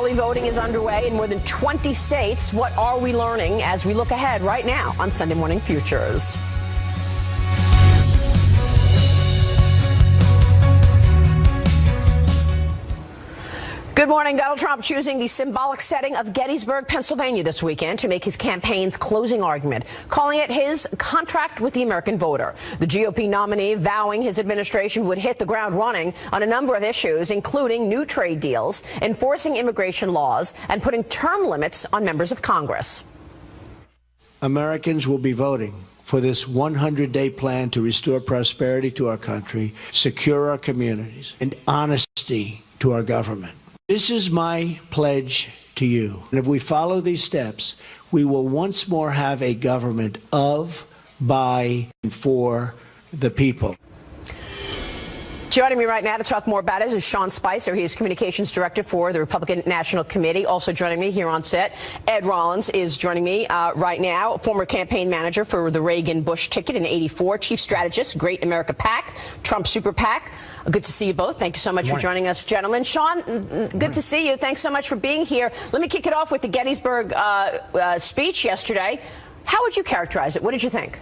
Early voting is underway in more than 20 states. What are we learning as we look ahead right now on Sunday Morning Futures? Good morning. Donald Trump choosing the symbolic setting of Gettysburg, Pennsylvania this weekend to make his campaign's closing argument, calling it his contract with the American voter. The GOP nominee vowing his administration would hit the ground running on a number of issues, including new trade deals, enforcing immigration laws, and putting term limits on members of Congress. Americans will be voting for this 100-day plan to restore prosperity to our country, secure our communities, and honesty to our government. This is my pledge to you. And if we follow these steps, we will once more have a government of, by, and for the people. Joining me right now to talk more about it is Sean Spicer. He is Communications Director for the Republican National Committee. Also joining me here on set, Ed Rollins is joining me right now, former campaign manager for the Reagan-Bush ticket in '84, chief strategist, Great America PAC, Trump Super PAC. Good to see you both. Thank you so much for joining us, gentlemen. Sean, good to see you. Thanks so much for being here. Let me kick it off with the Gettysburg speech yesterday. How would you characterize it? What did you think?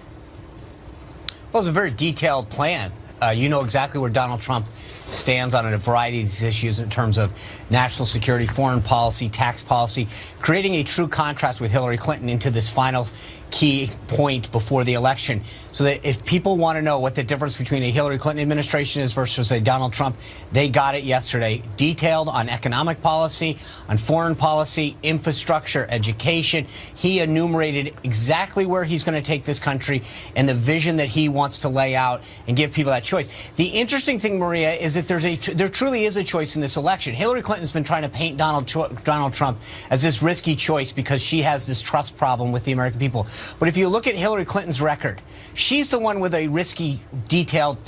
Well, it was a very detailed plan. You know exactly where Donald Trump stands on a variety of these issues in terms of national security, foreign policy, tax policy, creating a true contrast with Hillary Clinton into this final key point before the election, so that if people want to know what the difference between a Hillary Clinton administration is versus a Donald Trump, they got it yesterday. Detailed on economic policy, on foreign policy, infrastructure, education. He enumerated exactly where he's going to take this country and the vision that he wants to lay out and give people that choice. The interesting thing, Maria, is that there truly is a choice in this election. Hillary Clinton's been trying to paint Donald Trump as this risky choice because she has this trust problem with the American people. But if you look at Hillary Clinton's record, she's the one with a risky, detailed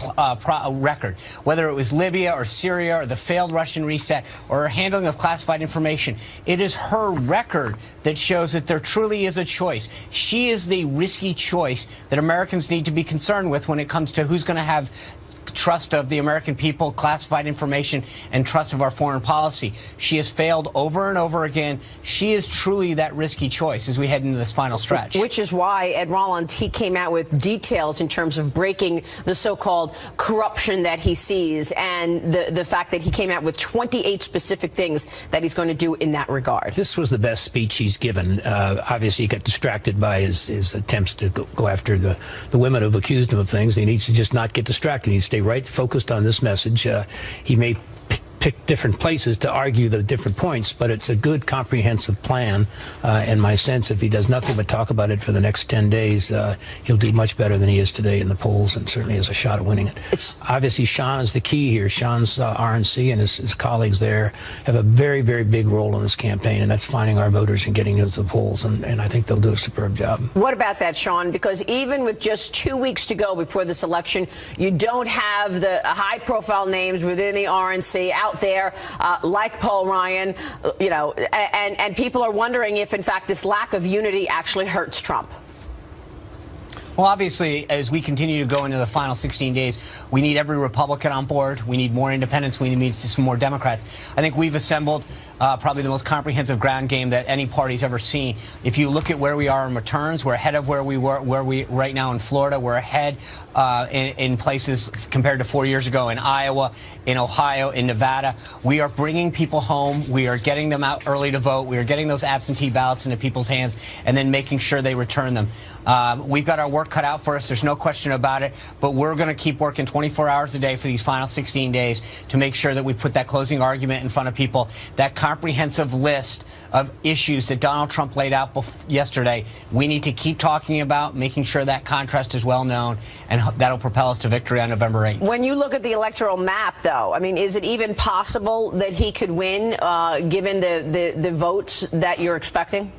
record, whether it was Libya or Syria or the failed Russian reset or her handling of classified information. It is her record that shows that there truly is a choice. She is the risky choice that Americans need to be concerned with when it comes to who's going to have trust of the American people, classified information, and trust of our foreign policy. She has failed over and over again. She is truly that risky choice as we head into this final stretch. Which is why, Ed Rollins, he came out with details in terms of breaking the so-called corruption that he sees, and the fact that he came out with 28 specific things that he's going to do in that regard. This was the best speech he's given. Obviously, he got distracted by his attempts to go after the women who've accused him of things. He needs to just not get distracted. He needs to stay right focused on this message. He may pick different places to argue the different points, but it's a good comprehensive plan. And my sense, if he does nothing but talk about it for the next 10 days, he'll do much better than he is today in the polls, and certainly has a shot at winning it. It's obviously Sean is the key here. Sean's RNC and his colleagues there have a very, very big role in this campaign, and that's finding our voters and getting into the polls, and I think they'll do a superb job. What about that, Sean? Because even with just 2 weeks to go before this election, you don't have the high-profile names within the RNC out there, like Paul Ryan, you know, and people are wondering if, in fact, this lack of unity actually hurts Trump. Well, obviously, as we continue to go into the final 16 days, we need every Republican on board. We need more independents. We need some more Democrats. I think we've assembled probably the most comprehensive ground game that any party's ever seen. If you look at where we are in returns, we're ahead of where we right now in Florida. We're ahead in places compared to 4 years ago in Iowa, in Ohio, in Nevada. We are bringing people home. We are getting them out early to vote. We are getting those absentee ballots into people's hands and then making sure they return them. We've got our work cut out for us. There's no question about it. But we're going to keep working 24 hours a day for these final 16 days to make sure that we put that closing argument in front of people, that comprehensive list of issues that Donald Trump laid out yesterday. We need to keep talking about, making sure that contrast is well known, and that'll propel us to victory on November 8th. When you look at the electoral map, though, I mean, is it even possible that he could win, given the votes that you're expecting?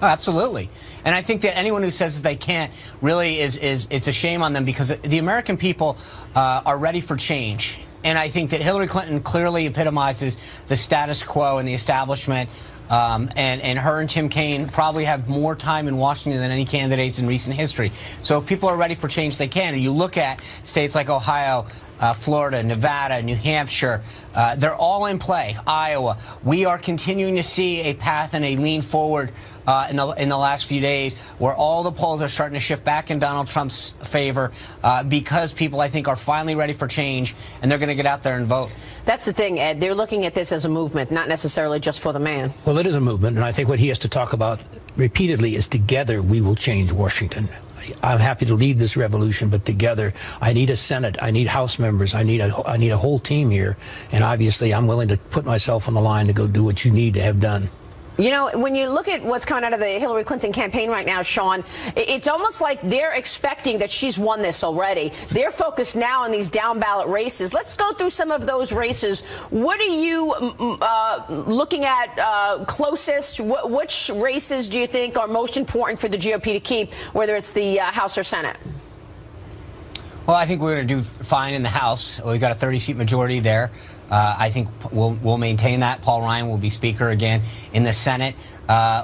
Oh, absolutely. And I think that anyone who says that they can't really it's a shame on them, because the American people are ready for change. And I think that Hillary Clinton clearly epitomizes the status quo and the establishment. And her and Tim Kaine probably have more time in Washington than any candidates in recent history. So if people are ready for change, they can. And you look at states like Ohio, Florida, Nevada, New Hampshire, they're all in play. Iowa. We are continuing to see a path and a lean forward in the last few days where all the polls are starting to shift back in Donald Trump's favor because people, I think, are finally ready for change, and they're going to get out there and vote. That's the thing, Ed. They're looking at this as a movement, not necessarily just for the man. Well, it is a movement, and I think what he has to talk about repeatedly is together we will change Washington. I'm happy to lead this revolution, but together I need a Senate, I need House members, I need a whole team here, and obviously I'm willing to put myself on the line to go do what you need to have done. You know, when you look at what's coming out of the Hillary Clinton campaign right now, Sean, it's almost like they're expecting that she's won this already. They're focused now on these down-ballot races. Let's go through some of those races. What are you looking at closest? Which races do you think are most important for the GOP to keep, whether it's the House or Senate? Well, I think we're going to do fine in the House. We've got a 30-seat majority there. I think we'll maintain that. Paul Ryan will be Speaker again in the Senate.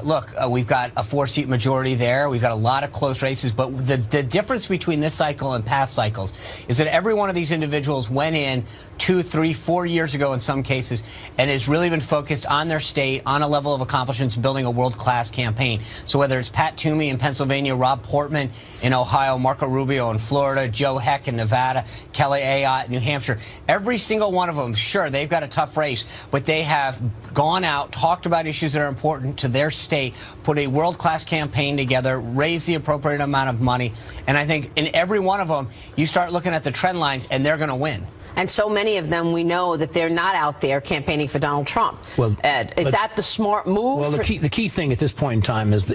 Look, we've got a 4-seat majority there. We've got a lot of close races. But the difference between this cycle and past cycles is that every one of these individuals went in 2, 3, 4 years ago in some cases and has really been focused on their state, on a level of accomplishments, building a world-class campaign. So whether it's Pat Toomey in Pennsylvania, Rob Portman in Ohio, Marco Rubio in Florida, Joe Heck in Nevada, Kelly Ayotte in New Hampshire, every single one of them, sure, they've got a tough race, but they have gone out, talked about issues that are important to their state, put a world-class campaign together, raised the appropriate amount of money, and I think in every one of them, you start looking at the trend lines, and they're going to win. And so many of them, we know that they're not out there campaigning for Donald Trump. Well, Ed, is that the smart move? Well, the key thing at this point in time is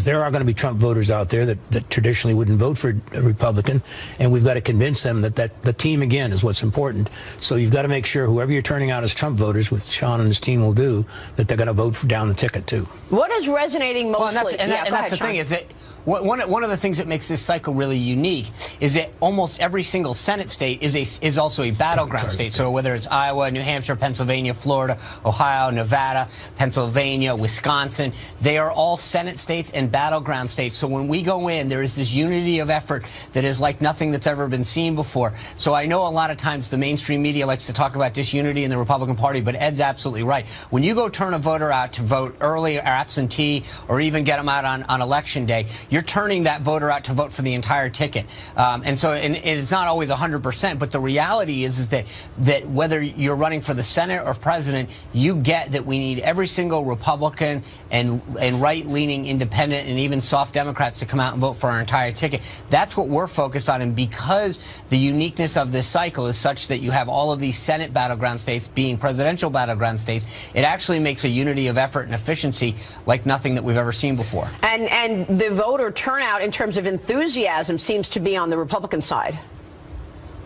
there are going to be Trump voters out there that traditionally wouldn't vote for a Republican, and we've got to convince them that the team, again, is what's important. So you've got to make sure whoever you're turning out as Trump voters, which Sean and his team will do, that they're going to vote down the ticket, too. What is resonating mostly? Well, and that's the thing, is that one of the things that makes this cycle really unique is that almost every single Senate state is also a battleground state. So whether it's Iowa, New Hampshire, Pennsylvania, Florida, Ohio, Nevada, Pennsylvania, Wisconsin, they are all Senate states and battleground states. So when we go in, there is this unity of effort that is like nothing that's ever been seen before. So I know a lot of times the mainstream media likes to talk about disunity in the Republican Party, but Ed's absolutely right. When you go turn a voter out to vote early or absentee or even get them out on election day, you're turning that voter out to vote for the entire ticket. And it's not always 100%, but the reality is that whether you're running for the Senate or president, you get that we need every single Republican and right-leaning independent and even soft Democrats to come out and vote for our entire ticket. That's what we're focused on. And because the uniqueness of this cycle is such that you have all of these Senate battleground states being presidential battleground states, it actually makes a unity of effort and efficiency like nothing that we've ever seen before. And the voter turnout in terms of enthusiasm seems to be on the Republican side.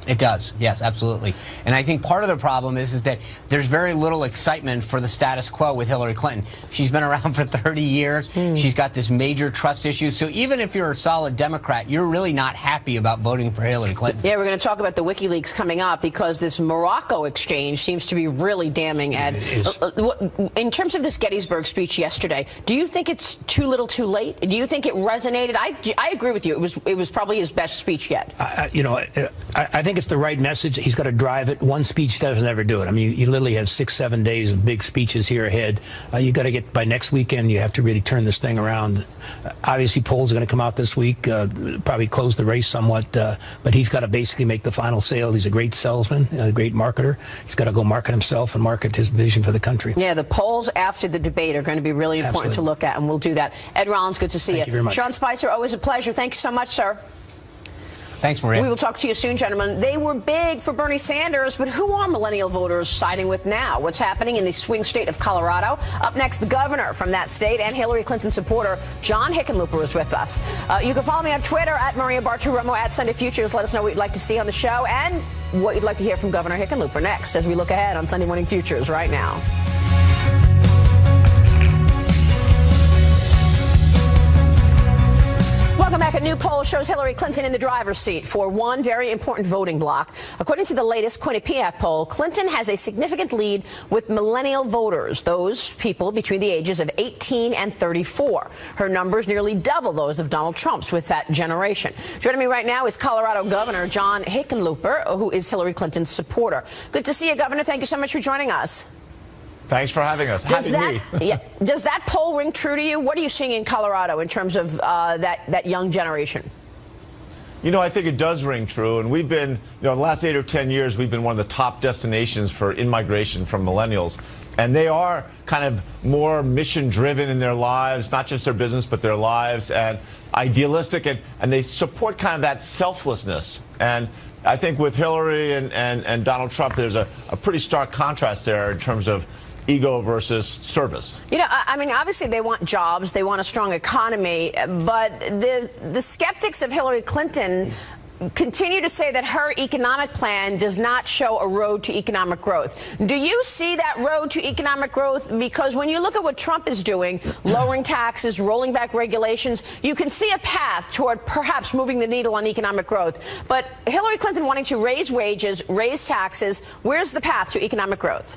It does, yes, absolutely. And I think part of the problem is that there's very little excitement for the status quo with Hillary Clinton. She's been around for 30 years. She's got this major trust issue. So even if you're a solid Democrat, you're really not happy about voting for Hillary Clinton. Yeah, we're going to talk about the WikiLeaks coming up because this Morocco exchange seems to be really damning, Ed. In terms of this Gettysburg speech yesterday, do you think it's too little too late? Do you think it resonated? I agree with you. It was probably his best speech yet. I think it's the right message. He's got to drive it. One speech doesn't ever do it. I mean, you literally have 6-7 days of big speeches here ahead. You got to get by next weekend. You have to really turn this thing around. Obviously, polls are going to come out this week, probably close the race somewhat. But he's got to basically make the final sale. He's a great salesman, a great marketer. He's got to go market himself and market his vision for the country. Yeah, the polls after the debate are going to be really important to look at, and we'll do that. Ed Rollins, good to see you. Thank you very much. Sean Spicer, always a pleasure. Thanks so much, sir. Thanks, Maria. We will talk to you soon, gentlemen. They were big for Bernie Sanders, but who are millennial voters siding with now? What's happening in the swing state of Colorado? Up next, the governor from that state and Hillary Clinton supporter John Hickenlooper is with us. You can follow me on Twitter at Maria Bartiromo at Sunday Futures. Let us know what you'd like to see on the show and what you'd like to hear from Governor Hickenlooper next as we look ahead on Sunday Morning Futures right now. Welcome back. A new poll shows Hillary Clinton in the driver's seat for one very important voting bloc. According to the latest Quinnipiac poll, Clinton has a significant lead with millennial voters, those people between the ages of 18 and 34. Her numbers nearly double those of Donald Trump's with that generation. Joining me right now is Colorado Governor John Hickenlooper, who is Hillary Clinton's supporter. Good to see you, Governor. Thank you so much for joining us. Thanks for having us. Does that poll ring true to you? What are you seeing in Colorado in terms of that young generation? You know, I think it does ring true. And we've been, in the last 8 or 10 years, we've been one of the top destinations for in-migration from millennials. And they are kind of more mission-driven in their lives, not just their business, but their lives, and idealistic. And they support kind of that selflessness. And I think with Hillary and Donald Trump, there's a pretty stark contrast there in terms of ego versus service. You know, I mean, obviously they want jobs, they want a strong economy, but the skeptics of Hillary Clinton continue to say that her economic plan does not show a road to economic growth. Do you see that road to economic growth? Because when you look at what Trump is doing, lowering taxes, rolling back regulations, you can see a path toward perhaps moving the needle on economic growth. But Hillary Clinton wanting to raise wages, raise taxes, where's the path to economic growth?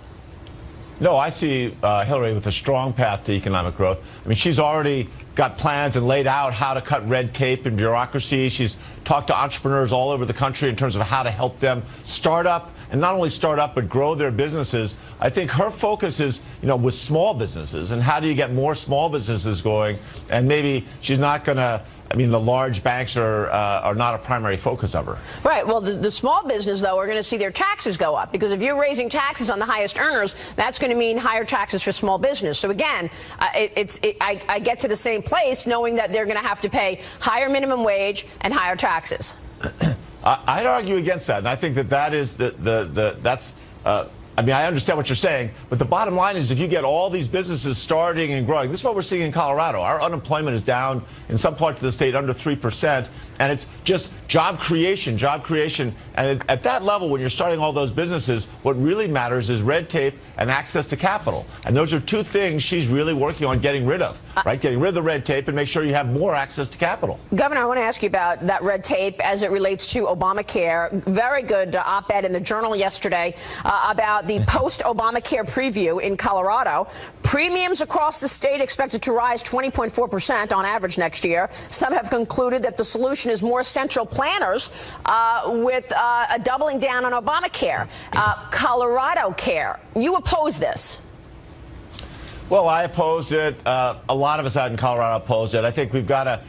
No, I see Hillary with a strong path to economic growth. I mean, she's already got plans and laid out how to cut red tape and bureaucracy. She's talked to entrepreneurs all over the country in terms of how to help them start up, and not only start up, but grow their businesses. I think her focus is, with small businesses, and how do you get more small businesses going? And maybe she's not going to, the large banks are not a primary focus of her. Right. Well, the small business, though, are going to see their taxes go up, because if you're raising taxes on the highest earners, that's going to mean higher taxes for small business. So, again, I get to the same place knowing that they're going to have to pay higher minimum wage and higher taxes. I'd argue against that, and I think that is that's. I understand what you're saying, but the bottom line is if you get all these businesses starting and growing, this is what we're seeing in Colorado. Our unemployment is down in some parts of the state under 3%, and it's just job creation. And at that level, when you're starting all those businesses, what really matters is red tape and access to capital. And those are two things she's really working on getting rid of, right? Getting rid of the red tape and make sure you have more access to capital. Governor, I want to ask you about that red tape as it relates to Obamacare. Very good op-ed in the Journal yesterday about the post-Obamacare preview in Colorado. Premiums across the state expected to rise 20.4% on average next year. Some have concluded that the solution is more central planners with a doubling down on Obamacare. Colorado Care. You oppose this. Well, I opposed it. A lot of us out in Colorado opposed it. I think we've got to,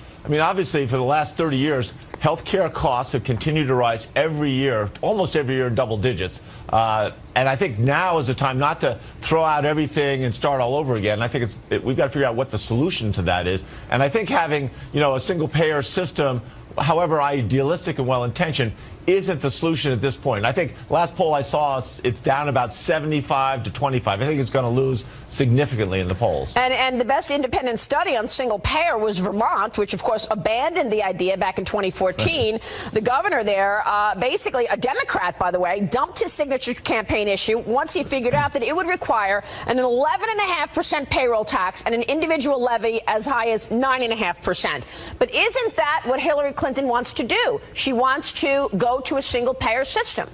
obviously for the last 30 years, health care costs have continued to rise every year, almost every year, double digits. And I think now is the time not to throw out everything and start all over again. I think we've got to figure out what the solution to that is. And I think having, a single payer system, however idealistic and well-intentioned, isn't the solution at this point. I think last poll I saw, it's down about 75 to 25. I think it's going to lose significantly in the polls. And the best independent study on single payer was Vermont, which of course abandoned the idea back in 2014. The governor there, basically a Democrat, by the way, dumped his signature campaign issue once he figured out that it would require an 11.5% payroll tax and an individual levy as high as 9.5%. But isn't that what Hillary Clinton wants to do? She wants to go to a single payer system.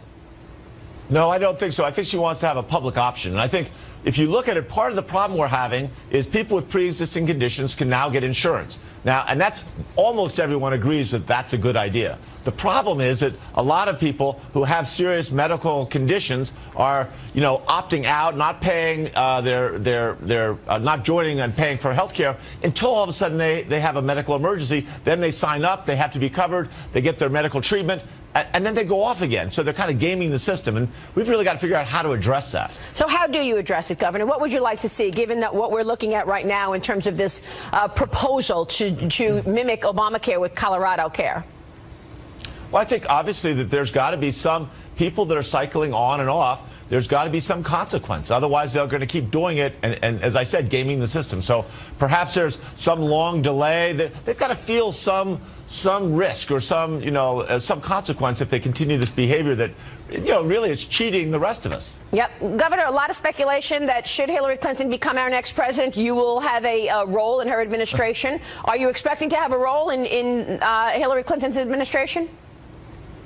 No, I don't think so. I think she wants to have a public option. And I think if you look at it, part of the problem we're having is people with pre-existing conditions can now get insurance. Now, and that's almost everyone agrees that that's a good idea. The problem is that a lot of people who have serious medical conditions are, opting out, not paying not joining and paying for health care until all of a sudden they have a medical emergency. Then they sign up, they have to be covered, they get their medical treatment, and then they go off again. So they're kind of gaming the system, and we've really got to figure out how to address that. So how do you address it, Governor? What would you like to see, given that what we're looking at right now in terms of this proposal to mimic Obamacare with Colorado Care? Well, I think obviously that there's got to be some people that are cycling on and off there's got to be some consequence. Otherwise, they're going to keep doing it and, as I said, gaming the system. So perhaps there's some long delay. They've got to feel some risk or some consequence if they continue this behavior that, really is cheating the rest of us. Yep. Governor, a lot of speculation that should Hillary Clinton become our next president, you will have a role in her administration. Are you expecting to have a role in Hillary Clinton's administration?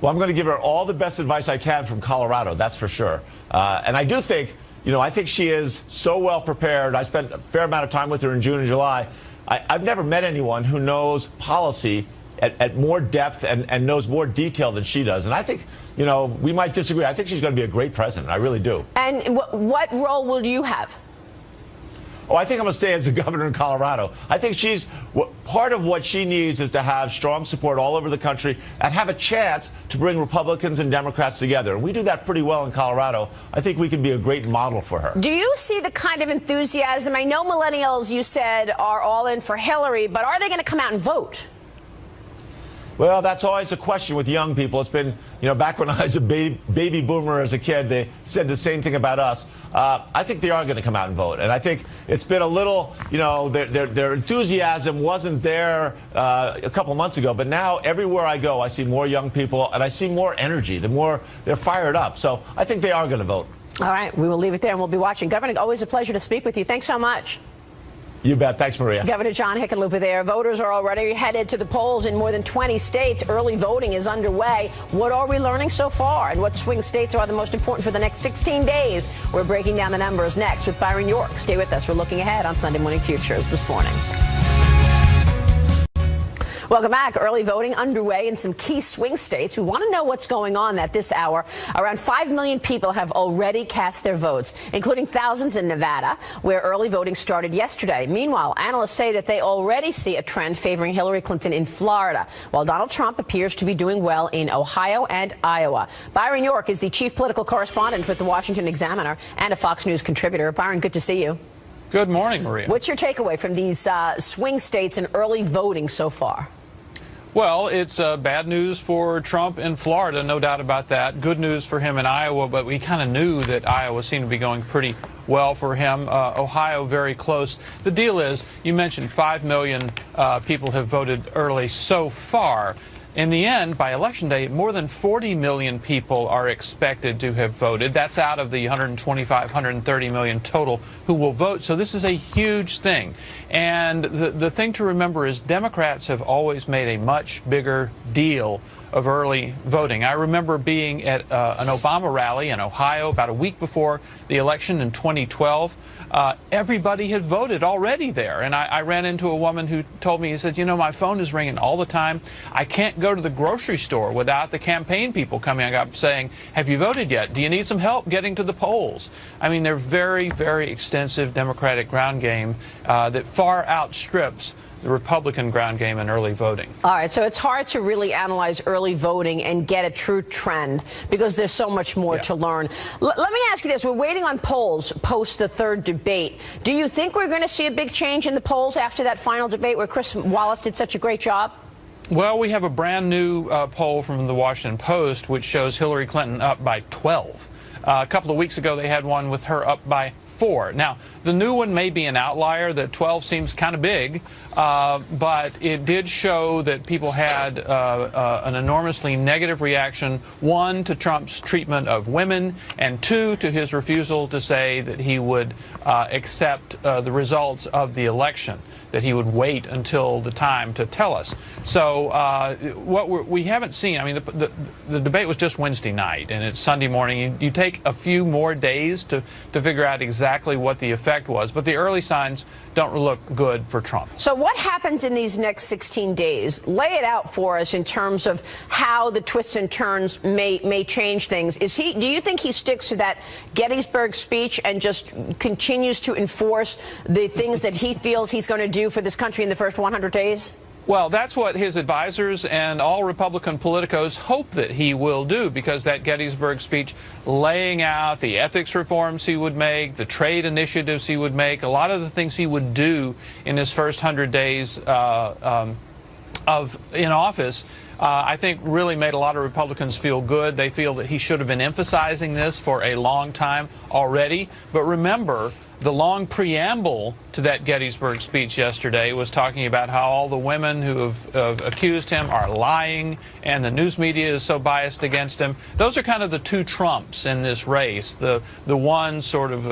Well, I'm going to give her all the best advice I can from Colorado, that's for sure. And I do think, I think she is so well prepared. I spent a fair amount of time with her in June and July. I've never met anyone who knows policy at more depth and knows more detail than she does. And I think, we might disagree. I think she's going to be a great president. I really do. And what role will you have? Oh, I think I'm going to stay as the governor in Colorado. I think part of what she needs is to have strong support all over the country and have a chance to bring Republicans and Democrats together. And we do that pretty well in Colorado. I think we can be a great model for her. Do you see the kind of enthusiasm? I know millennials, you said, are all in for Hillary, but are they going to come out and vote? Well, that's always a question with young people. It's been, back when I was a baby boomer as a kid, they said the same thing about us. I think they are going to come out and vote. And I think it's been a little, their enthusiasm wasn't there a couple months ago. But now everywhere I go, I see more young people and I see more energy. The more they're fired up. So I think they are going to vote. All right. We will leave it there and we'll be watching. Governor, always a pleasure to speak with you. Thanks so much. You bet. Thanks, Maria. Governor John Hickenlooper there. Voters are already headed to the polls in more than 20 states. Early voting is underway. What are we learning so far? And what swing states are the most important for the next 16 days? We're breaking down the numbers next with Byron York. Stay with us. We're looking ahead on Sunday Morning Futures this morning. Welcome back. Early voting underway in some key swing states. We want to know what's going on at this hour. Around 5 million people have already cast their votes, including thousands in Nevada, where early voting started yesterday. Meanwhile, analysts say that they already see a trend favoring Hillary Clinton in Florida, while Donald Trump appears to be doing well in Ohio and Iowa. Byron York is the chief political correspondent with the Washington Examiner and a Fox News contributor. Byron, good to see you. Good morning, Maria. What's your takeaway from these swing states and early voting so far? Well, it's bad news for Trump in Florida, no doubt about that. Good news for him in Iowa, but we kind of knew that Iowa seemed to be going pretty well for him. Ohio, very close. The deal is, you mentioned 5 million people have voted early so far. In the end, by Election Day, more than 40 million people are expected to have voted. That's out of the 125, 130 million total who will vote. So this is a huge thing. And the thing to remember is Democrats have always made a much bigger deal of early voting. I remember being at an Obama rally in Ohio about a week before the election in 2012. Everybody had voted already there. And I ran into a woman who told me, he said, my phone is ringing all the time. I can't go to the grocery store without the campaign people coming up saying, have you voted yet? Do you need some help getting to the polls? I mean, they're very, very extensive Democratic ground game that far outstrips the Republican ground game in early voting. All right, so it's hard to really analyze early voting and get a true trend because there's so much more to learn. Let me ask you this. We're waiting on polls post the third debate. Do you think we're going to see a big change in the polls after that final debate where Chris Wallace did such a great job? Well, we have a brand new poll from the Washington Post which shows Hillary Clinton up by 12. A couple of weeks ago, they had one with her up by 4. Now, the new one may be an outlier. The 12 seems kind of big, but it did show that people had an enormously negative reaction, 1, to Trump's treatment of women, and 2, to his refusal to say that he would accept the results of the election, that he would wait until the time to tell us. So what we haven't seen, I mean, the debate was just Wednesday night, and it's Sunday morning. You take a few more days to figure out exactly what the effect was, but the early signs don't look good for Trump. So what happens in these next 16 days? Lay it out for us in terms of how the twists and turns may change things. Do you think he sticks to that Gettysburg speech and just continues to enforce the things that he feels he's going to do for this country in the first 100 days? Well, that's what his advisors and all Republican politicos hope that he will do, because that Gettysburg speech laying out the ethics reforms he would make, the trade initiatives he would make, a lot of the things he would do in his first 100 days in office I think really made a lot of Republicans feel good. They feel that he should have been emphasizing this for a long time already. But remember, the long preamble to that Gettysburg speech yesterday was talking about how all the women who have accused him are lying and the news media is so biased against him. Those are kind of the two Trumps in this race. The one sort of,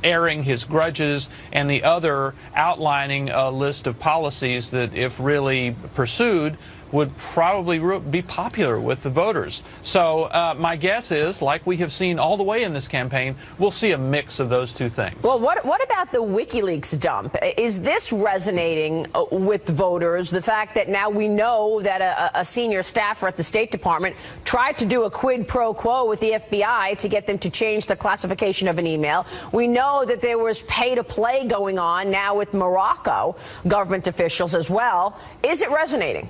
airing his grudges, and the other outlining a list of policies that, if really pursued, would probably be popular with the voters. So my guess is, like we have seen all the way in this campaign, we'll see a mix of those two things. Well, what about the WikiLeaks dump? Is this resonating with voters? The fact that now we know that a senior staffer at the State Department tried to do a quid pro quo with the FBI to get them to change the classification of an email. We know that there was pay to play going on now with Morocco government officials as well. Is it resonating?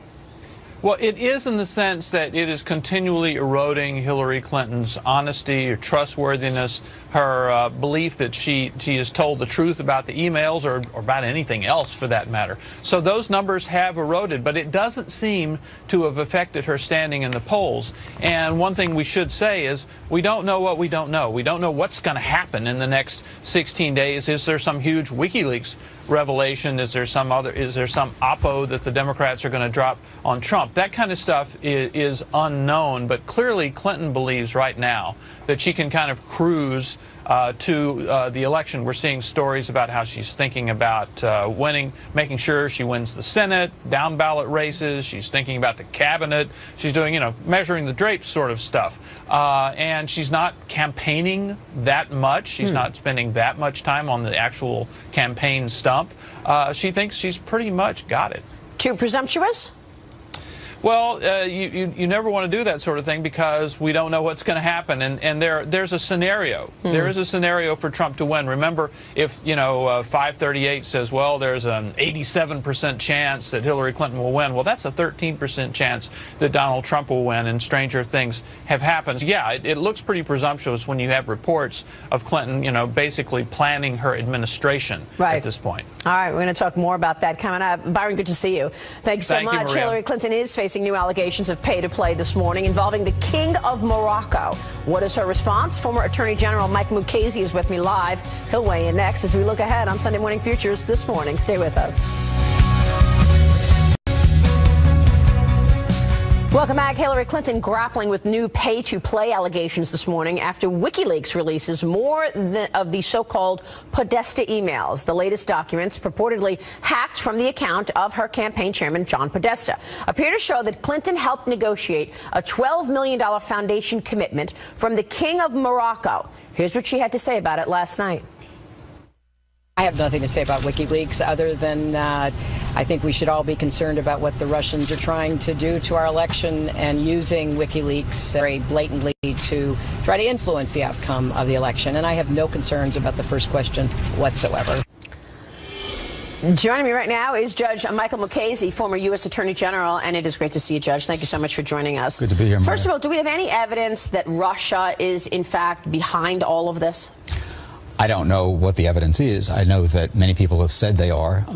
Well, it is in the sense that it is continually eroding Hillary Clinton's honesty or trustworthiness, her belief that she has told the truth about the emails or about anything else for that matter. So those numbers have eroded, but it doesn't seem to have affected her standing in the polls. And one thing we should say is we don't know what we don't know. We don't know what's going to happen in the next 16 days. Is there some huge WikiLeaks revelation? Is there some oppo that the Democrats are going to drop on Trump? That kind of stuff is unknown, but clearly Clinton believes right now that she can kind of cruise to the election. We're seeing stories about how she's thinking about winning, making sure she wins the Senate, down ballot races. She's thinking about the cabinet. She's doing, measuring the drapes sort of stuff. And she's not campaigning that much. She's not spending that much time on the actual campaign stump. She thinks she's pretty much got it. Too presumptuous? Well, you never want to do that sort of thing because we don't know what's going to happen, and there's a scenario. There is a scenario for Trump to win. Remember, if 538 says, well, there's an 87% chance that Hillary Clinton will win. Well, that's a 13% chance that Donald Trump will win, and stranger things have happened. Yeah, it looks pretty presumptuous when you have reports of Clinton, basically planning her administration at this point. All right, we're going to talk more about that coming up. Byron, good to see you. Thanks so much. Maria. Hillary Clinton is facing new allegations of pay to play this morning involving the King of Morocco. What is her response? Former Attorney General Mike Mukasey is with me live. He'll weigh in next as we look ahead on Sunday Morning Futures this morning. Stay with us. Welcome back. Hillary Clinton grappling with new pay-to-play allegations this morning after WikiLeaks releases more of the so-called Podesta emails. The latest documents, purportedly hacked from the account of her campaign chairman, John Podesta, appear to show that Clinton helped negotiate a $12 million foundation commitment from the King of Morocco. Here's what she had to say about it last night. I have nothing to say about WikiLeaks other than I think we should all be concerned about what the Russians are trying to do to our election and using WikiLeaks very blatantly to try to influence the outcome of the election. And I have no concerns about the first question whatsoever. Joining me right now is Judge Michael Mukasey, former U.S. Attorney General, and it is great to see you, Judge. Thank you so much for joining us. Good to be here, Maria. First of all, do we have any evidence that Russia is, in fact, behind all of this? I don't know what the evidence is. I know that many people have said they are.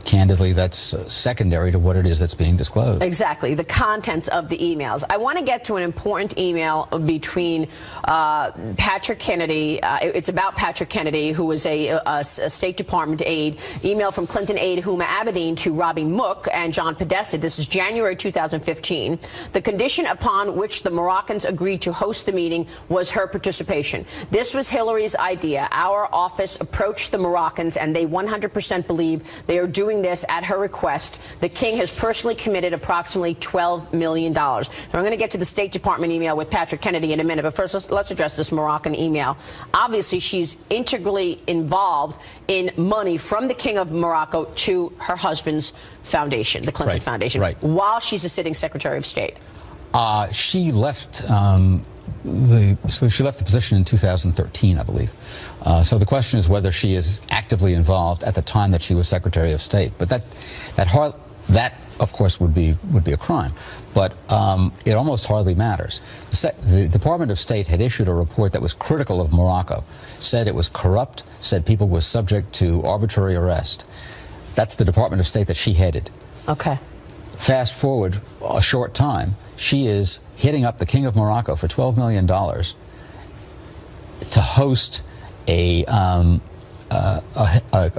Candidly, that's secondary to what it is that's being disclosed. Exactly, the contents of the emails. I want to get to an important email between Patrick Kennedy. It's about Patrick Kennedy, who was a State Department aide. Email from Clinton aide Huma Abedin to Robbie Mook and John Podesta. This is January 2015. The condition upon which the Moroccans agreed to host the meeting was her participation. This was Hillary's idea. Our office approached the Moroccans, and they 100% believe they are doing this at her request. The king has personally committed approximately $12 million. So I'm going to get to the State Department email with Patrick Kennedy in a minute, but first let's address this Moroccan email. Obviously, she's integrally involved in money from the King of Morocco to her husband's foundation, the Clinton Foundation, while she's a sitting Secretary of State. She left she left the position in 2013, I believe. So the question is whether she is actively involved at the time that she was Secretary of State. But that of course would be a crime. But it almost hardly matters. The Department of State had issued a report that was critical of Morocco, said it was corrupt, said people were subject to arbitrary arrest. That's the Department of State that she headed. Okay. Fast forward a short time, she is hitting up the King of Morocco for $12 million to host a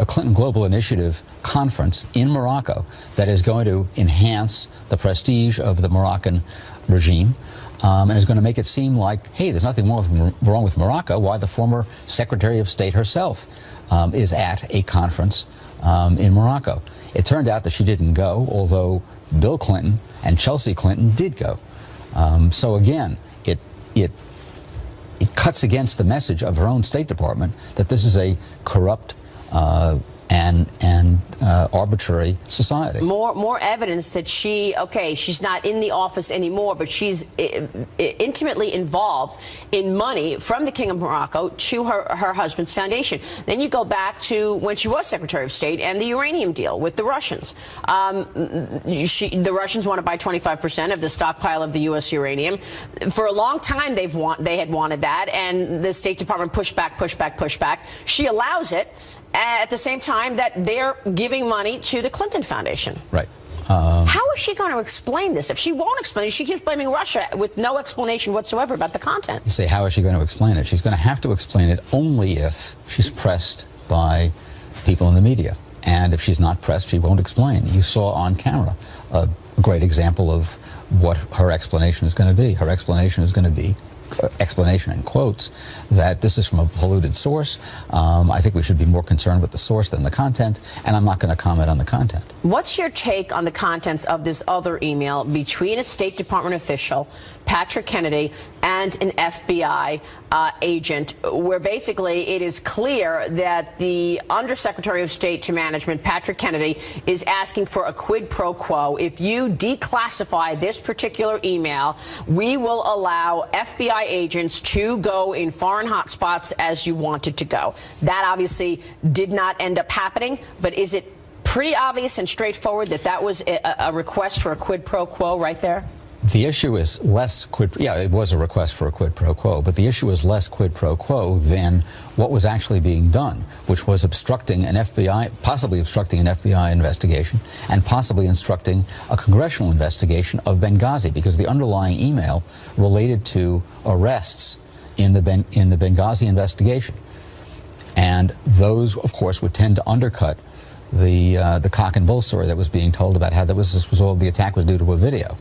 Clinton Global Initiative conference in Morocco that is going to enhance the prestige of the Moroccan regime and is going to make it seem like, hey, there's nothing wrong with Morocco. Why the former Secretary of State herself is at a conference in Morocco. It turned out that she didn't go, although Bill Clinton and Chelsea Clinton did go. So again, it cuts against the message of her own State Department that this is a corrupt and arbitrary society. More evidence that she's not in the office anymore, but she's intimately involved in money from the King of Morocco to her husband's foundation. Then you go back to when she was Secretary of State and the uranium deal with the Russians. The Russians want to buy 25% of the stockpile of the U.S. uranium. For a long time, they had wanted that, and the State Department pushed back. She allows it at the same time that they're giving money to the Clinton Foundation. Right. How is she going to explain this? If she won't explain it, she keeps blaming Russia with no explanation whatsoever about the content. You say, how is she going to explain it? She's going to have to explain it only if she's pressed by people in the media. And if she's not pressed, she won't explain. You saw on camera a great example of what her explanation is going to be. Her explanation is going to be, explanation in quotes, that this is from a polluted source. I think we should be more concerned with the source than the content, and I'm not going to comment on the content. What's your take on the contents of this other email between a State Department official, Patrick Kennedy, and an FBI agent, where basically it is clear that the Undersecretary of State to Management, Patrick Kennedy, is asking for a quid pro quo. If you declassify this particular email, we will allow FBI agents to go in foreign hotspots as you wanted to go. That obviously did not end up happening, but is it pretty obvious and straightforward that that was a request for a quid pro quo right there? The issue is less it was a request for a quid pro quo, but the issue is less quid pro quo than what was actually being done, which was obstructing an FBI, possibly obstructing an FBI investigation, and possibly obstructing a congressional investigation of Benghazi, because the underlying email related to arrests in the Benghazi investigation. And those, of course, would tend to undercut the cock and bull story that was being told about how the attack was due to a video.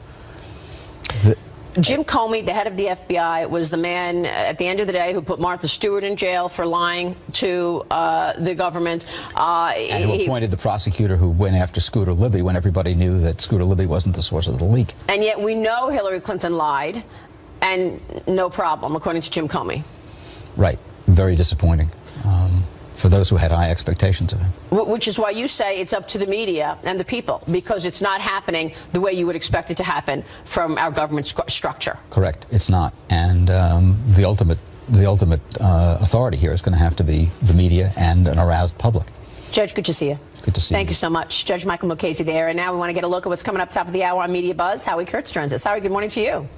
Jim Comey, the head of the FBI, was the man at the end of the day who put Martha Stewart in jail for lying to the government. And who appointed the prosecutor who went after Scooter Libby when everybody knew that Scooter Libby wasn't the source of the leak. And yet we know Hillary Clinton lied, and no problem, according to Jim Comey. Right. Very disappointing for those who had high expectations of him. Which is why you say it's up to the media and the people, because it's not happening the way you would expect it to happen from our government structure. Correct. It's not. And the ultimate authority here is going to have to be the media and an aroused public. Judge, good to see you. Good to see you. Thank you so much. Judge Michael Mukasey there. And now we want to get a look at what's coming up top of the hour on Media Buzz. Howie Kurtz joins us. Howie, good morning to you.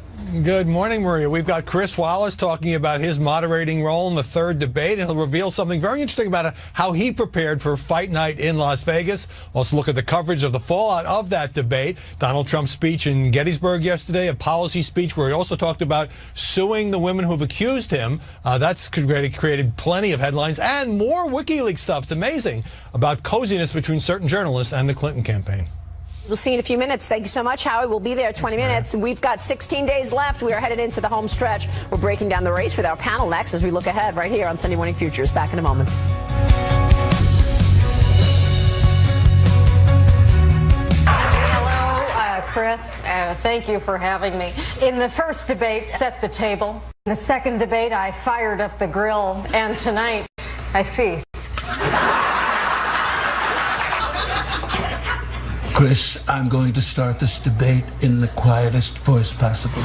Good morning, Maria. We've got Chris Wallace talking about his moderating role in the third debate, and he'll reveal something very interesting about how he prepared for Fight Night in Las Vegas. Also look at the coverage of the fallout of that debate. Donald Trump's speech in Gettysburg yesterday, a policy speech where he also talked about suing the women who've accused him. That's created plenty of headlines, and more WikiLeaks stuff. It's amazing about coziness between certain journalists and the Clinton campaign. We'll see you in a few minutes. Thank you so much, Howie. We'll be there 20 minutes. We've got 16 days left. We are headed into the home stretch. We're breaking down the race with our panel next as we look ahead right here on Sunday Morning Futures. Back in a moment. Hello, Chris. Thank you for having me. In the first debate, set the table. In the second debate, I fired up the grill. And tonight, I feast. Chris, I'm going to start this debate in the quietest voice possible.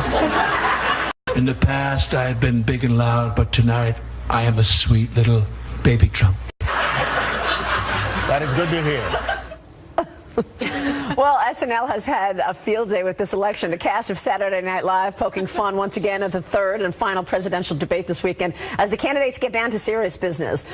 In the past, I have been big and loud, but tonight, I am a sweet little baby Trump. That is good to hear. Well, SNL has had a field day with this election. The cast of Saturday Night Live poking fun once again at the third and final presidential debate this weekend as the candidates get down to serious business.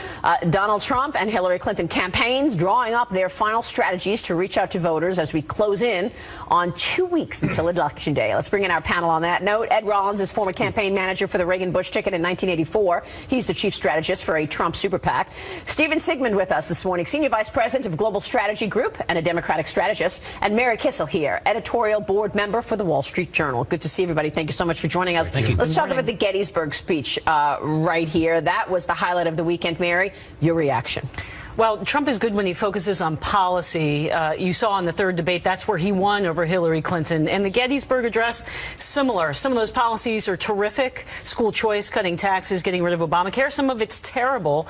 Donald Trump and Hillary Clinton campaigns drawing up their final strategies to reach out to voters as we close in on 2 weeks until Election Day. Let's bring in our panel on that note. Ed Rollins is former campaign manager for the Reagan-Bush ticket in 1984. He's the chief strategist for a Trump super PAC. Stephen Sigmund with us this morning, senior vice president of Global Strategy Group and a Democratic strategist. And Mary Kissel here, editorial board member for the Wall Street Journal. Good to see everybody. Thank you so much for joining us. Thank you. Let's talk about the Gettysburg speech right here. That was the highlight of the weekend. Mary, your reaction? Well, Trump is good when he focuses on policy. You saw in the third debate, that's where he won over Hillary Clinton. And the Gettysburg Address, similar. Some of those policies are terrific. School choice, cutting taxes, getting rid of Obamacare. Some of it's terrible.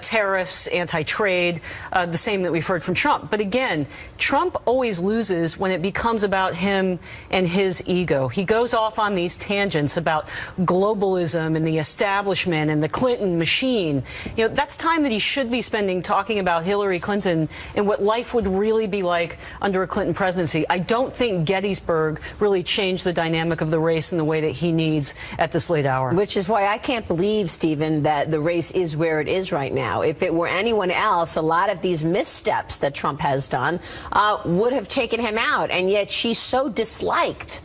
Tariffs, anti-trade, the same that we've heard from Trump. But again, Trump always loses when it becomes about him and his ego. He goes off on these tangents about globalism and the establishment and the Clinton machine. You know, that's time that he should be spending talking about Hillary Clinton and what life would really be like under a Clinton presidency. I don't think Gettysburg really changed the dynamic of the race in the way that he needs at this late hour. Which is why I can't believe, Stephen, that the race is where it is right now. If it were anyone else, a lot of these missteps that Trump has done would have taken him out, and yet she's so disliked.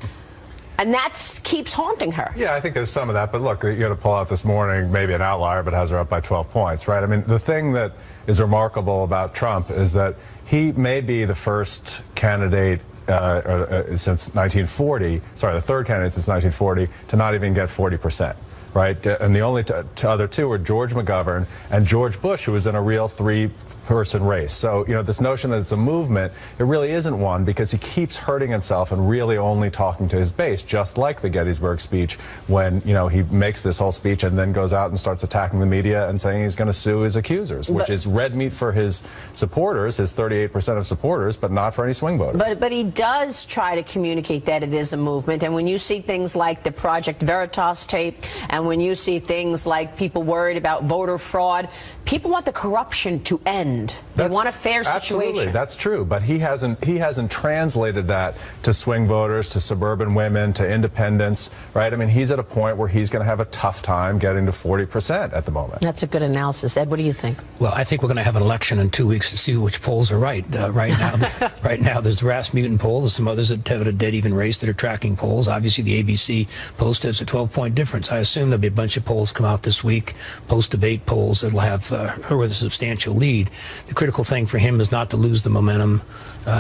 And that keeps haunting her. Yeah, I think there's some of that. But look, you got to pull out this morning, maybe an outlier, but has her up by 12 points, right? I mean, the thing that is remarkable about Trump is that he may be the first candidate since 1940, sorry, the third candidate since 1940 to not even get 40%. Right, and the only other two were George McGovern and George Bush, who was in a real three-person race. So, you know, this notion that it's a movement, it really isn't one, because he keeps hurting himself and really only talking to his base, just like the Gettysburg speech, when, you know, he makes this whole speech and then goes out and starts attacking the media and saying he's going to sue his accusers, which is red meat for his supporters, his 38% of supporters, but not for any swing voters. But he does try to communicate that it is a movement, and when you see things like the Project Veritas tape, and when you see things like people worried about voter fraud, people want the corruption to end. They want a fair situation. Absolutely, that's true. But he hasn't translated that to swing voters, to suburban women, to independents, right? I mean, he's at a point where he's going to have a tough time getting to 40% at the moment. That's a good analysis. Ed, what do you think? Well, I think we're going to have an election in 2 weeks to see which polls are right. Right now, there's the Rasmussen poll. There's some others that have a dead even race that are tracking polls. Obviously, the ABC post has a 12-point difference. I assume there'll be a bunch of polls come out this week, post-debate polls that will have her with a substantial lead. The critical thing for him is not to lose the momentum.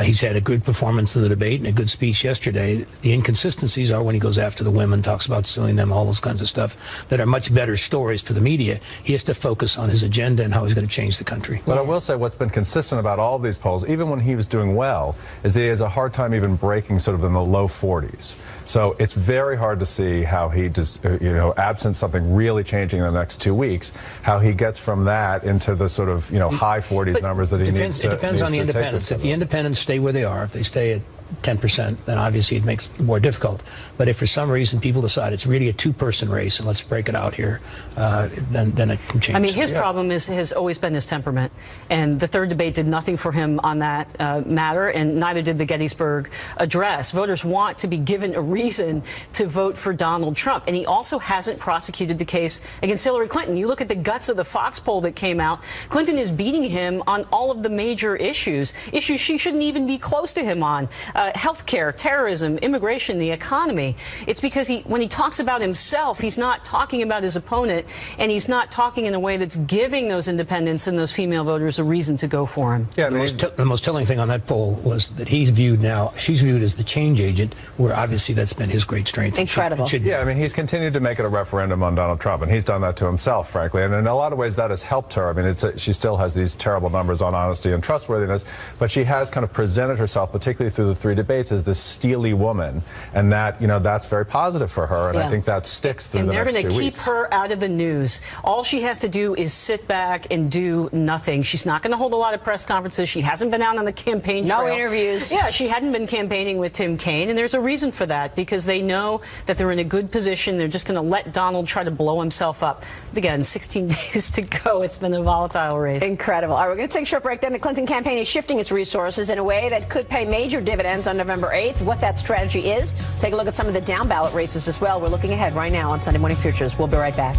He's had a good performance in the debate and a good speech yesterday. The inconsistencies are when he goes after the women, talks about suing them, all those kinds of stuff that are much better stories for the media. He has to focus on his agenda and how he's going to change the country. But I will say what's been consistent about all of these polls, even when he was doing well, is that he has a hard time even breaking sort of in the low 40s. So it's very hard to see how he just, you know, absent something really changing in the next 2 weeks, how he gets from that into the sort of, you know, high 40s numbers that he needs to. It depends on the independents. If the independents stay where they are, if they stay at 10%, then obviously it makes it more difficult. But if for some reason people decide it's really a two-person race and let's break it out here, then it can change. I mean, his problem has always been his temperament, and the third debate did nothing for him on that matter, and neither did the Gettysburg Address. Voters want to be given a reason to vote for Donald Trump, and he also hasn't prosecuted the case against Hillary Clinton. You look at the guts of the Fox poll that came out, Clinton is beating him on all of the major issues she shouldn't even be close to him on. Healthcare, terrorism, immigration, the economy. It's because when he talks about himself, he's not talking about his opponent, and he's not talking in a way that's giving those independents and those female voters a reason to go for him. Yeah, the most telling thing on that poll was that she's viewed as the change agent, where obviously that's been his great strength. Incredible. Yeah, I mean, he's continued to make it a referendum on Donald Trump, and he's done that to himself, frankly. And in a lot of ways, that has helped her. I mean, she still has these terrible numbers on honesty and trustworthiness, but she has kind of presented herself, particularly through the three three debates as this steely woman, and that, you know, that's very positive for her, and I think that sticks through the next 2 weeks. And they're going to keep her out of the news. All she has to do is sit back and do nothing. She's not going to hold a lot of press conferences. She hasn't been out on the campaign trail. No interviews. Yeah, she hadn't been campaigning with Tim Kaine, and there's a reason for that, because they know that they're in a good position. They're just going to let Donald try to blow himself up. Again, 16 days to go. It's been a volatile race. Incredible. All right, we're going to take a short break. Then the Clinton campaign is shifting its resources in a way that could pay major dividends on November 8th. What that strategy is, take a look at some of the down ballot races as well. We're looking ahead right now on Sunday Morning Futures. We'll be right back.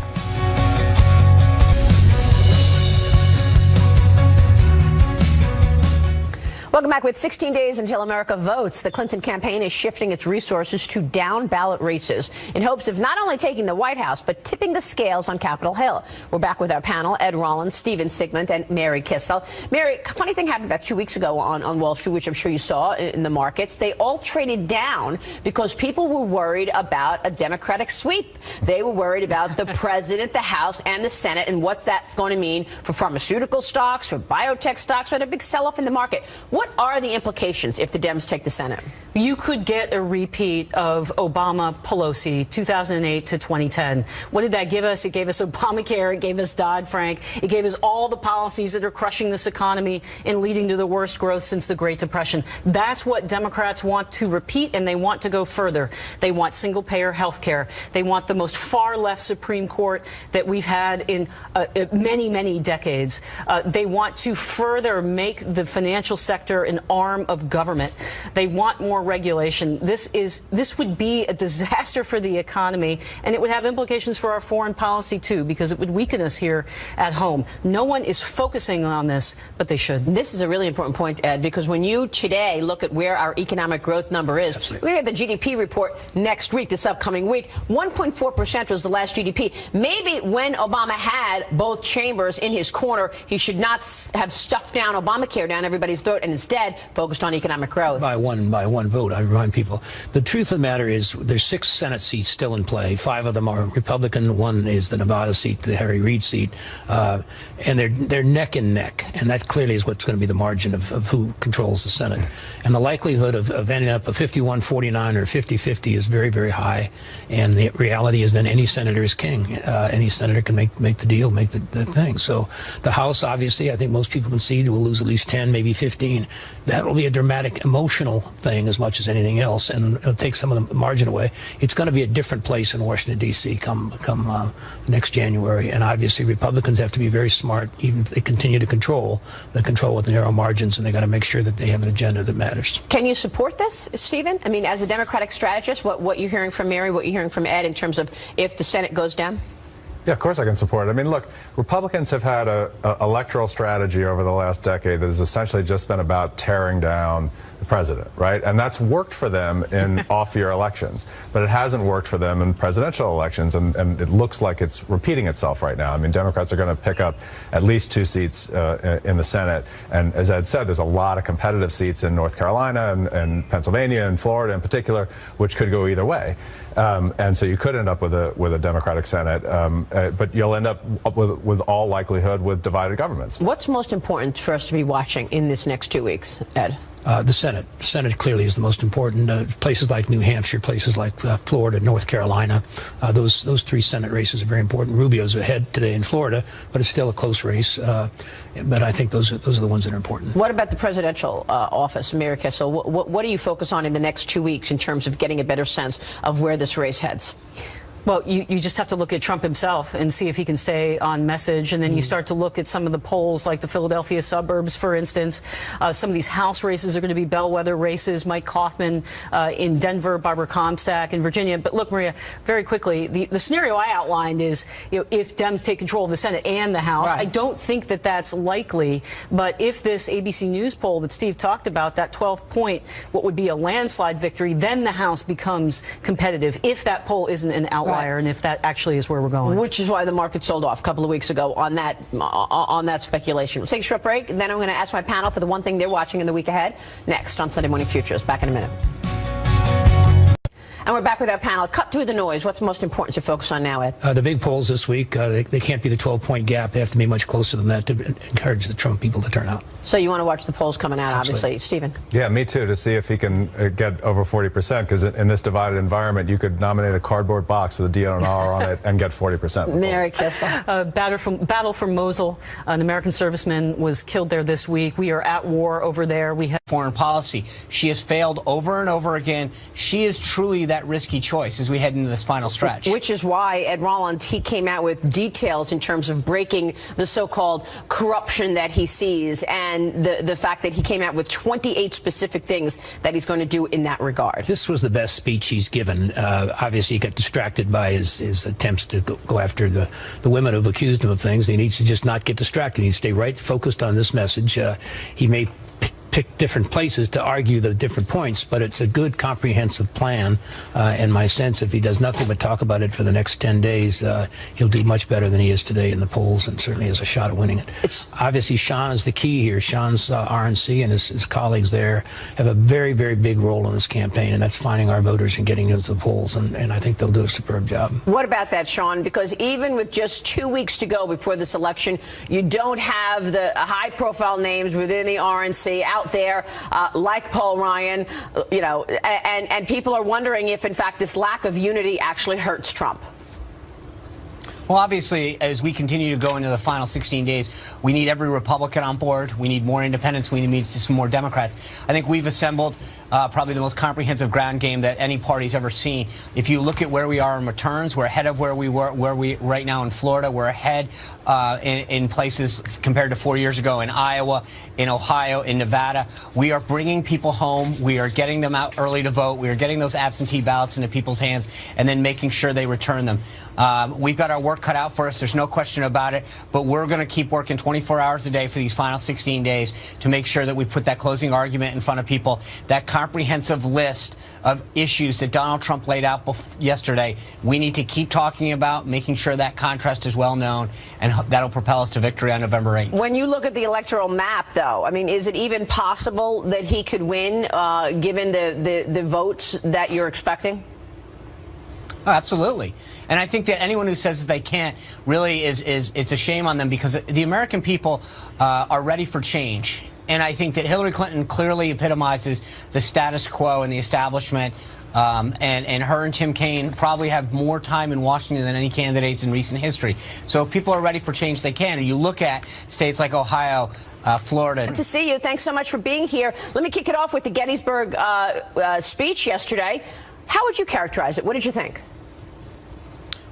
Welcome back. With 16 days until America votes, the Clinton campaign is shifting its resources to down ballot races in hopes of not only taking the White House, but tipping the scales on Capitol Hill. We're back with our panel, Ed Rollins, Stephen Sigmund, and Mary Kissel. Mary, funny thing happened about 2 weeks ago on Wall Street, which I'm sure you saw in the markets. They all traded down because people were worried about a Democratic sweep. They were worried about the president, the House, and the Senate, and what that's going to mean for pharmaceutical stocks, for biotech stocks. We had a big sell-off in the market. What are the implications if the Dems take the Senate? You could get a repeat of Obama-Pelosi 2008 to 2010. What did that give us? It gave us Obamacare. It gave us Dodd-Frank. It gave us all the policies that are crushing this economy and leading to the worst growth since the Great Depression. That's what Democrats want to repeat, and they want to go further. They want single-payer health care. They want the most far-left Supreme Court that we've had in many, many decades. They want to further make the financial sector an arm of government. They want more regulation. This would be a disaster for the economy, and it would have implications for our foreign policy too, because it would weaken us here at home. No one is focusing on this, but they should. This is a really important point, Ed, because when you today look at where our economic growth number is, we're going to get the GDP report next week, this upcoming week. 1.4% was the last GDP. Maybe when Obama had both chambers in his corner, he should not have stuffed down Obamacare down everybody's throat and instead focused on economic growth. By one vote, I remind people. The truth of the matter is there's 6 Senate seats still in play. 5 of them are Republican. 1 is the Nevada seat, the Harry Reid seat. And they're neck and neck. And that clearly is what's going to be the margin of who controls the Senate. And the likelihood of ending up a 51-49 or 50-50 is very, very high. And the reality is then any senator is king. Any senator can make the deal, make the thing. So the House, obviously, I think most people concede will lose at least 10, maybe 15. That will be a dramatic emotional thing as much as anything else, and it'll take some of the margin away. It's going to be a different place in Washington, D.C. come next January, and obviously Republicans have to be very smart, even if they continue to control with the narrow margins, and they got to make sure that they have an agenda that matters. Can you support this, Stephen? I mean, as a Democratic strategist, what you're hearing from Mary, what you're hearing from Ed in terms of if the Senate goes down? Yeah, of course I can support it. I mean, look, Republicans have had an electoral strategy over the last decade that has essentially just been about tearing down the president, right? And that's worked for them in off-year elections, but it hasn't worked for them in presidential elections, and it looks like it's repeating itself right now. I mean, Democrats are going to pick up at least 2 seats in the Senate, and as Ed said, there's a lot of competitive seats in North Carolina and Pennsylvania and Florida in particular, which could go either way. And so you could end up with a Democratic Senate, but you'll end up with all likelihood with divided governments. What's most important for us to be watching in this next 2 weeks, Ed? The Senate. Senate clearly is the most important. Places like New Hampshire, places like Florida, North Carolina, those 3 Senate races are very important. Rubio's ahead today in Florida, but it's still a close race. But I think those are the ones that are important. What about the presidential office, Mary Kissel? What do you focus on in the next 2 weeks in terms of getting a better sense of where this race heads? Well, you just have to look at Trump himself and see if he can stay on message. And then you start to look at some of the polls, like the Philadelphia suburbs, for instance. Some of these House races are going to be bellwether races. Mike Kaufman in Denver, Barbara Comstock in Virginia. But look, Maria, very quickly, the scenario I outlined is, if Dems take control of the Senate and the House. Right. I don't think that that's likely. But if this ABC News poll that Steve talked about, that 12-point, what would be a landslide victory, then the House becomes competitive, if that poll isn't an outlier. Right. And if that actually is where we're going. Which is why the market sold off a couple of weeks ago on that speculation. We'll take a short break, and then I'm going to ask my panel for the one thing they're watching in the week ahead. Next on Sunday Morning Futures. Back in a minute. And we're back with our panel. Cut through the noise. What's most important to focus on now, Ed? The big polls this week, they can't be the 12-point gap. They have to be much closer than that to encourage the Trump people to turn out. So you want to watch the polls coming out, Absolutely. obviously. Stephen? Yeah, me too, to see if he can get over 40%, because in this divided environment, you could nominate a cardboard box with a DNR on it and get 40%. Mary Kissel. Battle for Mosul. An American serviceman was killed there this week. We are at war over there. We have foreign policy. She has failed over and over again. She is truly that risky choice as we head into this final stretch. Which is why Ed Rollins, he came out with details in terms of breaking the so-called corruption that he sees, and the fact that he came out with 28 specific things that he's going to do in that regard. This was the best speech he's given. Obviously, he got distracted by his attempts to go after the women who've accused him of things. He needs to just not get distracted. He needs to stay right focused on this message. He may pick different places to argue the different points, but it's a good comprehensive plan. And my sense, if he does nothing but talk about it for the next 10 days, he'll do much better than he is today in the polls, and certainly has a shot at winning it. It's obviously Sean is the key here. Sean's RNC and his colleagues there have a very, very big role in this campaign, and that's finding our voters and getting into the polls, and I think they'll do a superb job. What about that, Sean? Because even with just 2 weeks to go before this election, you don't have the high-profile names within the RNC out there like Paul Ryan, you know, and people are wondering if, in fact, this lack of unity actually hurts Trump. Well, obviously, as we continue to go into the final 16 days, we need every Republican on board. We need more independents. We need some more Democrats. I think we've assembled probably the most comprehensive ground game that any party's ever seen. If you look at where we are in returns, we're ahead of where we were right now in Florida. We're ahead in places compared to 4 years ago in Iowa, in Ohio, in Nevada. We are bringing people home. We are getting them out early to vote. We are getting those absentee ballots into people's hands and then making sure they return them. We've got our work cut out for us. There's no question about it. But we're going to keep working 24 hours a day for these final 16 days to make sure that we put that closing argument in front of people, that comprehensive list of issues that Donald Trump laid out yesterday. We need to keep talking about, making sure that contrast is well known, and that'll propel us to victory on November 8th. When you look at the electoral map, though, I mean, is it even possible that he could win given the votes that you're expecting? Oh, absolutely. And I think that anyone who says that they can't really it's a shame on them, because the American people are ready for change. And I think that Hillary Clinton clearly epitomizes the status quo and the establishment. And her and Tim Kaine probably have more time in Washington than any candidates in recent history. So if people are ready for change, they can. And you look at states like Ohio, Florida. Good to see you. Thanks so much for being here. Let me kick it off with the Gettysburg speech yesterday. How would you characterize it? What did you think?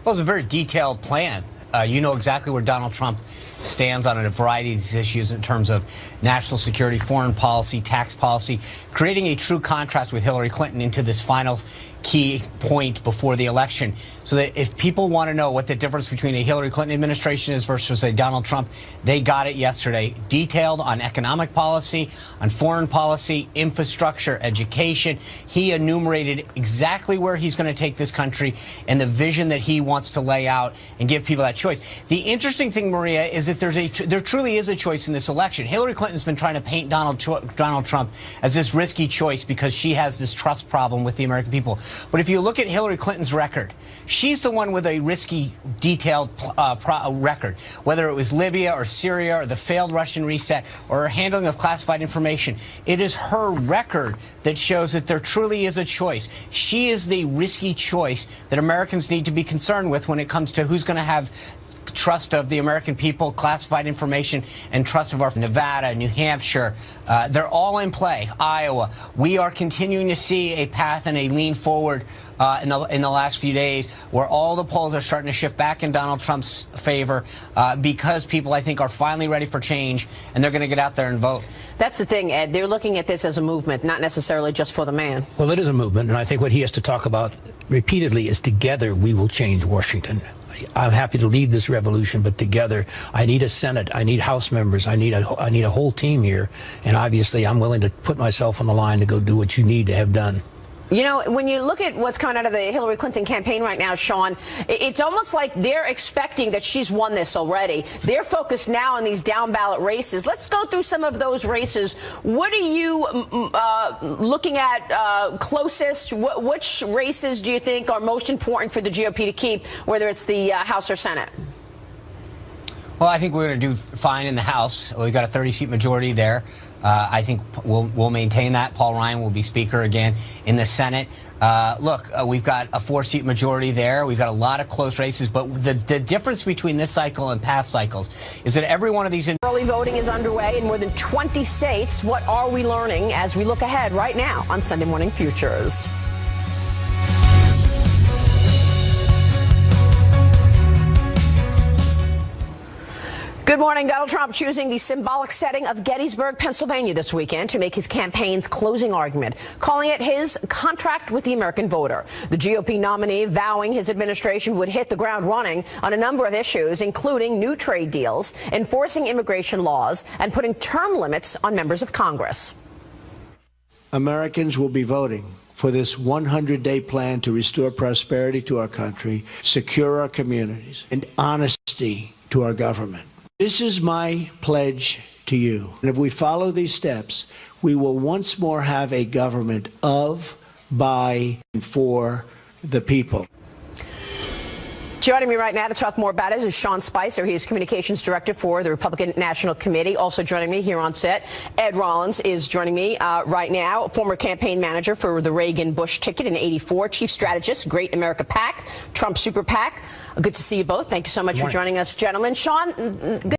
Well, it was a very detailed plan. You know exactly where Donald Trump stands on a variety of these issues in terms of national security, foreign policy, tax policy, creating a true contrast with Hillary Clinton into this final key point before the election, so that if people want to know what the difference between a Hillary Clinton administration is versus a Donald Trump, they got it yesterday. Detailed on economic policy, on foreign policy, infrastructure, education. He enumerated exactly where he's going to take this country and the vision that he wants to lay out and give people that choice. The interesting thing, Maria, is that there truly is a choice in this election. Hillary Clinton's been trying to paint Donald Trump as this risky choice because she has this trust problem with the American people. But if you look at Hillary Clinton's record, she's the one with a risky, detailed record, whether it was Libya or Syria or the failed Russian reset or her handling of classified information. It is her record that shows that there truly is a choice. She is the risky choice that Americans need to be concerned with when it comes to who's going to have trust of the American people, classified information, and trust of our Nevada, New Hampshire. They're all in play. Iowa. We are continuing to see a path and a lean forward in the last few days where all the polls are starting to shift back in Donald Trump's favor because people, I think, are finally ready for change, and they're going to get out there and vote. That's the thing, Ed. They're looking at this as a movement, not necessarily just for the man. Well, it is a movement, and I think what he has to talk about repeatedly is together we will change Washington. I'm happy to lead this revolution, but together I need a Senate, I need House members, I need a whole team here, and obviously I'm willing to put myself on the line to go do what you need to have done. You know, when you look at what's coming out of the Hillary Clinton campaign right now, Sean, it's almost like they're expecting that she's won this already. They're focused now on these down ballot races. Let's go through some of those races. What are you looking at closest? Which races do you think are most important for the GOP to keep, whether it's the House or Senate? Well, I think we're going to do fine in the House. We've got a 30-seat majority there. I think we'll maintain that. Paul Ryan will be Speaker again in the Senate. Look, we've got a 4-seat majority there. We've got a lot of close races. But the difference between this cycle and past cycles is that every one of these... Early voting is underway in more than 20 states. What are we learning as we look ahead right now on Sunday Morning Futures? Good morning. Donald Trump choosing the symbolic setting of Gettysburg, Pennsylvania this weekend to make his campaign's closing argument, calling it his contract with the American voter. The GOP nominee vowing his administration would hit the ground running on a number of issues, including new trade deals, enforcing immigration laws, and putting term limits on members of Congress. Americans will be voting for this 100-day plan to restore prosperity to our country, secure our communities, and honesty to our government. This is my pledge to you. And if we follow these steps, we will once more have a government of, by, and for the people. Joining me right now to talk more about it is Sean Spicer. He is Communications Director for the Republican National Committee. Also joining me here on set, Ed Rollins is joining me right now, former campaign manager for the Reagan-Bush ticket in '84, chief strategist, Great America PAC, Trump Super PAC. Good to see you both. Thank you so much for joining us, gentlemen. Sean, good